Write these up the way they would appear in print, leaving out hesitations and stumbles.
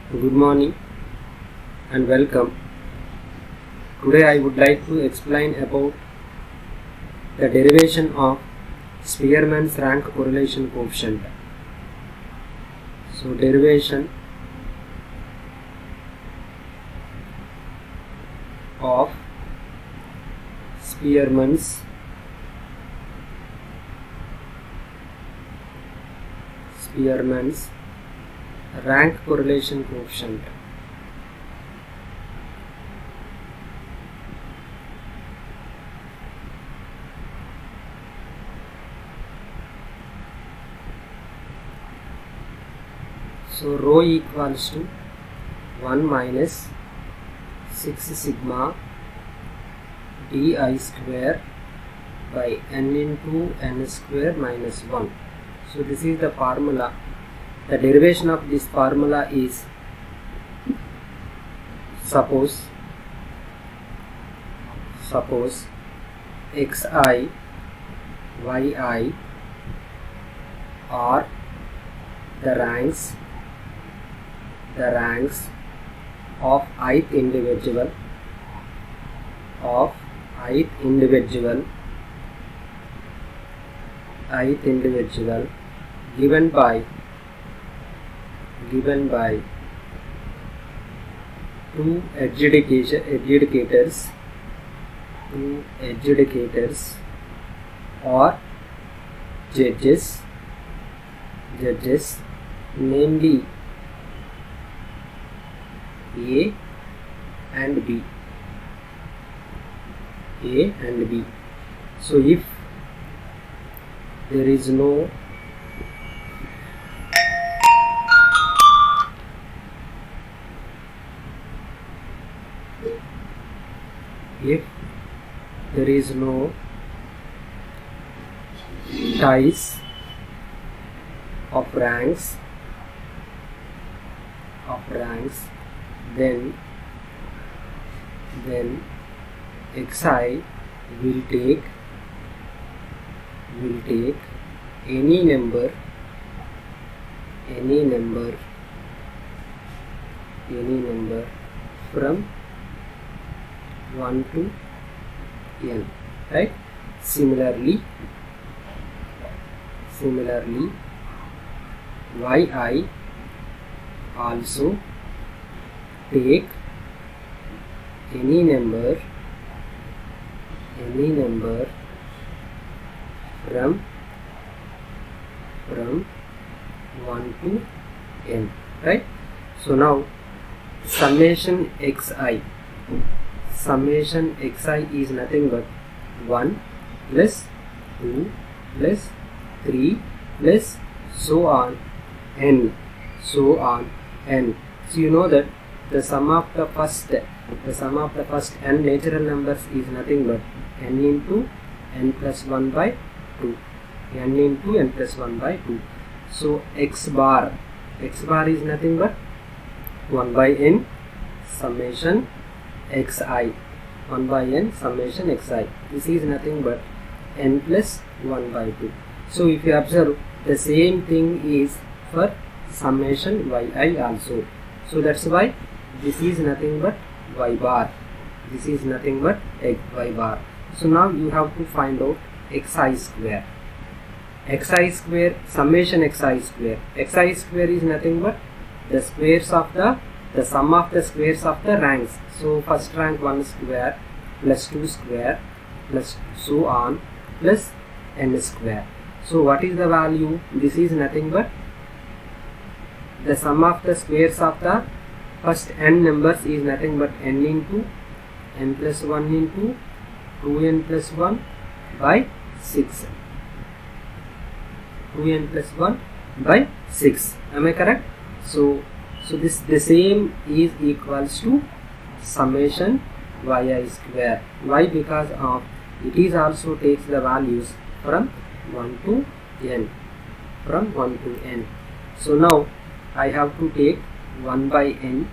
Good morning and welcome. Today I would like to explain about the derivation of Spearman's rank correlation coefficient. So derivation of Spearman's rank correlation coefficient. So rho equals to 1 minus 6 sigma di square by n into n square minus 1. So this is the formula. The derivation of this formula is, suppose xi, yi are the ranks of ith individual given by two adjudicators or judges, namely A and B. So if there is no ties of ranks, then xi will take any number from 1 to n, right? Similarly yi also take any number from 1 to n, right? So now summation xi is nothing but 1 plus 2 plus 3 plus so on n. So you know that the sum of the first n natural numbers is nothing but n into n plus 1 by 2. So x bar is nothing but 1 by n summation xi. This is nothing but n plus 1 by 2. So if you observe, the same thing is for summation yi also. So that's why this is nothing but y bar. So now you have to find out xi square. Summation xi square is nothing but the sum of the squares of the ranks. So first rank 1 square plus 2 square plus so on plus n square. So what is the value? This is nothing but the sum of the squares of the first n numbers is nothing but n into n plus 1 into 2n plus 1 by 6. Am I correct? So this the same is equals to summation yi square. Why? Because of it is also takes the values from 1 to n. So now I have to take 1 by n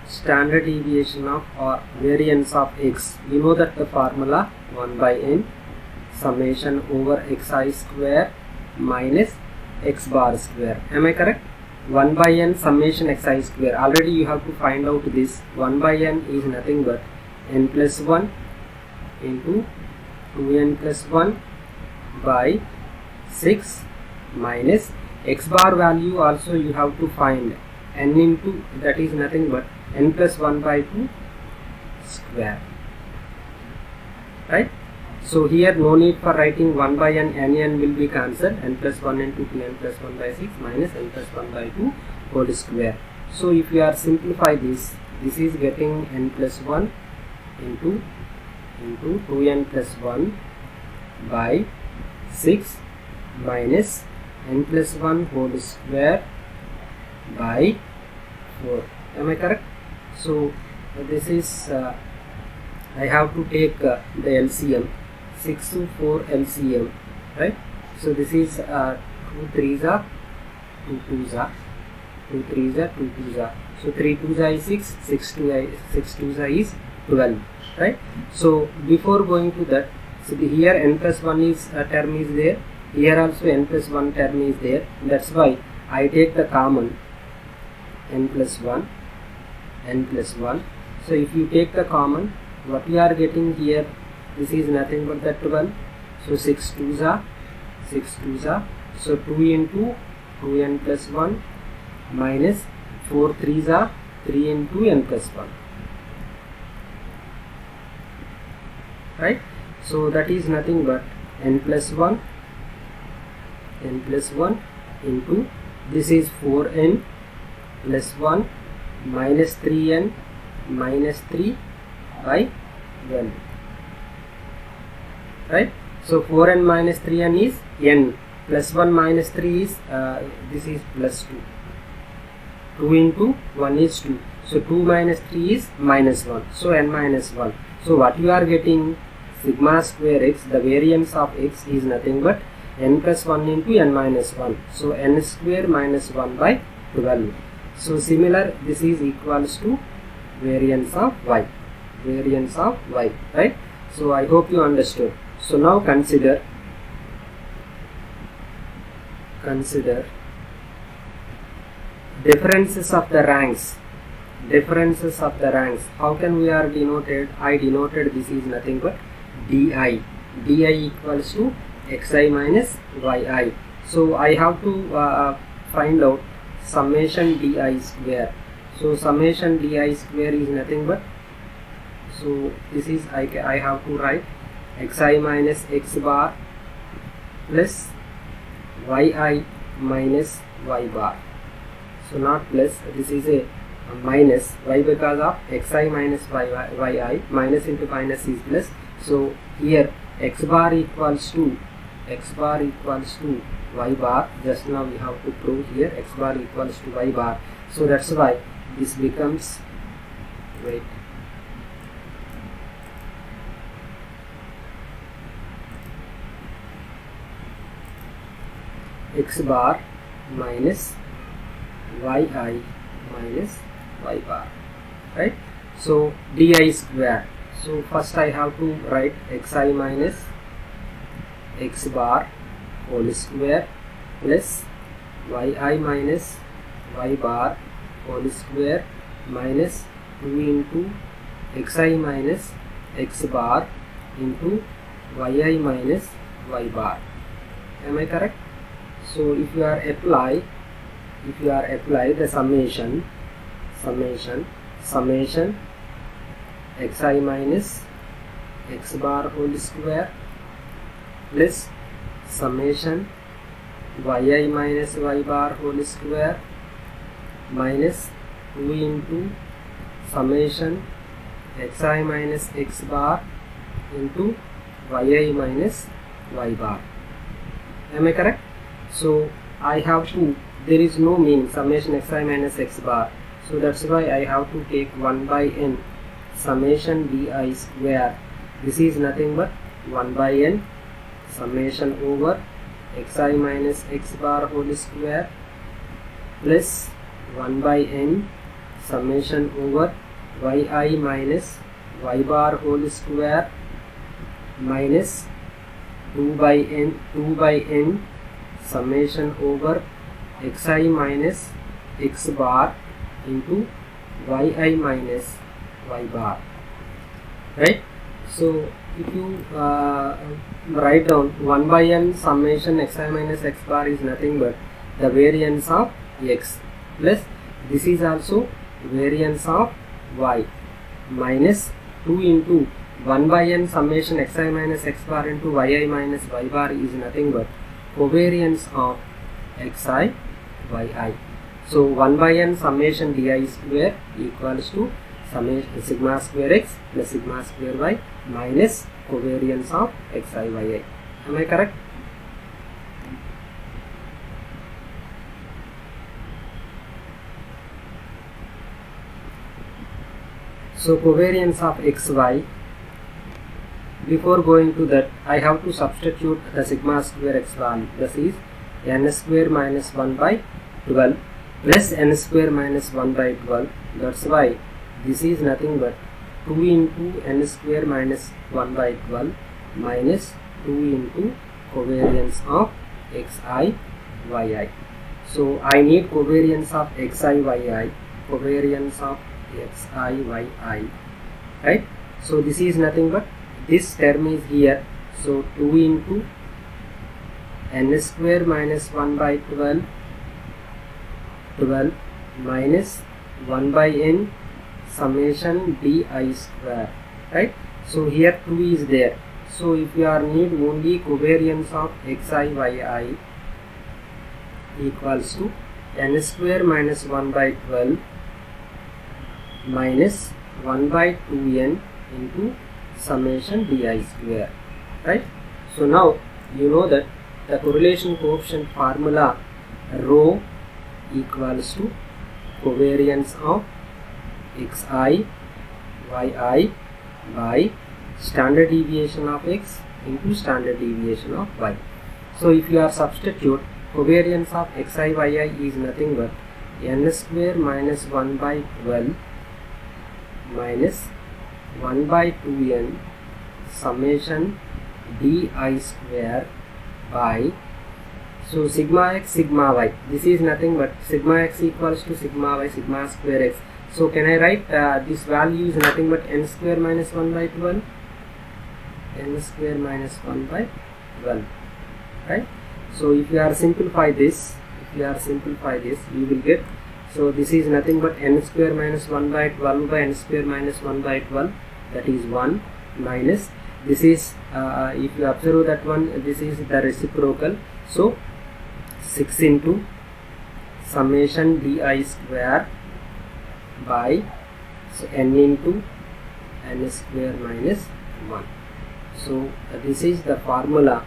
standard deviation of or variance of x. You know that the formula 1 by n summation over xi square minus x bar square. Am I correct? 1 by n summation xi square. Already you have to find out this. 1 by n is nothing but n plus 1 into 2n plus 1 by 6 minus x bar value also you have to find n into, that is nothing but n plus 1 by 2 square, right? So here no need for writing 1 by n, n will be cancelled, n plus 1 into 2n plus 1 by 6 minus n plus 1 by 2 whole square. So if you are simplify this is getting n plus 1 into 2n plus 1 by 6 minus n plus 1 whole square by 4. Am I correct? So this is I have to take the LCM, 6 to 4 LCM, right? So this is 2 3s are 2 2s are 2 3s are 2 2s are. So 3 2s are is 6, 6 2s are is 12, right? So before going to that, so here n plus 1 is term is there, here also n plus 1 term is there. That's why I take the common n plus 1, n plus 1. So if you take the common, what we are getting here, this is nothing but the 12. So 6 2s are 6 2s are. So 2 into 2n plus 1 minus 4 3s are 3 into n plus 1, right? So that is nothing but n plus 1 into, this is 4n plus 1 minus 3n minus 3 by 12, right? So 4n minus 3n is n, plus 1 minus 3 is this is plus 2. 2 into 1 is 2. So 2 minus 3 is minus 1. So n minus 1. So what you are getting, sigma square x, the variance of x is nothing but n plus 1 into n minus 1. So n square minus 1 by 12. So similar, this is equals to variance of y, right? So I hope you understood. So now consider differences of the ranks. How can we are denoted? I denoted this is nothing but di equals to xi minus yi. So I have to find out summation di square. So summation di square is nothing but, so this is I have to write xi minus x bar plus yi minus y bar. So not plus, this is a minus, why? Because of xi minus yi, minus into minus is plus. So here x bar equals to y bar. Just now we have to prove here x bar equals to y bar. So that's why this becomes, wait, x bar minus yi minus y bar, right? So di square. So first I have to write xi minus x bar whole square plus yi minus y bar whole square minus 2 into xi minus x bar into yi minus y bar. Am I correct? So if you are apply the summation xi minus x bar whole square plus summation yi minus y bar whole square minus 2 into summation xi minus x bar into yi minus y bar. Am I correct? So I have to, there is no mean summation xi minus x bar. So that's why I have to take 1 by n summation di square. This is nothing but 1 by n summation over xi minus x bar whole square plus 1 by n summation over yi minus y bar whole square minus 2 by n summation over xi minus x bar into yi minus y bar, right? So if you write down 1 by n summation xi minus x bar is nothing but the variance of x plus this is also variance of y minus 2 into 1 by n summation xi minus x bar into yi minus y bar is nothing but covariance of xi yi. So 1 by n summation di square equals to summation sigma square x plus sigma square y minus covariance of xi yi. Am I correct? So covariance of xy, before going to that I have to substitute the sigma square x value. This is n square minus 1 by 12 plus n square minus 1 by 12. That's why this is nothing but 2 into n square minus 1 by 12 minus 2 into covariance of xi yi. So I need covariance of xi yi, covariance of xi yi, right? So this is nothing but this term is here, so 2 into n square minus 1 by 12 minus 1 by n summation di square, right? So here 2 is there, so if you are need only covariance of xi yi equals to n square minus 1 by 12 minus 1 by 2n into summation di square, right? So now you know that the correlation coefficient formula rho equals to covariance of xi yi by standard deviation of x into standard deviation of y. So if you are substitute, covariance of xi yi is nothing but n square minus 1 by 12 minus 1 by 2n summation di square by, so sigma x sigma y, this is nothing but sigma x equals to sigma y sigma square x. So can I write this value is nothing but n square minus 1 by 12, n square minus 1 by 12, right? So if you are simplify this, you will get, so this is nothing but n square minus 1 by 12 by n square minus 1 by 12, that is 1 minus this is if you observe that one, this is the reciprocal, so 6 into summation di square by, so n into n square minus 1. So this is the formula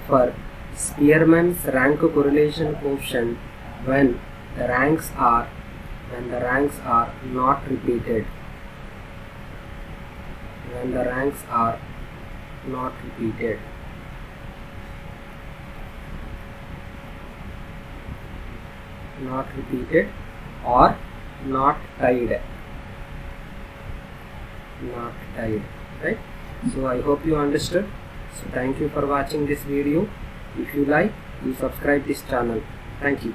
for Spearman's rank correlation coefficient when the ranks are not repeated. When the ranks are not repeated. Not repeated or not tied. Not tied, right? So I hope you understood. So thank you for watching this video. If you like, you subscribe this channel. Thank you.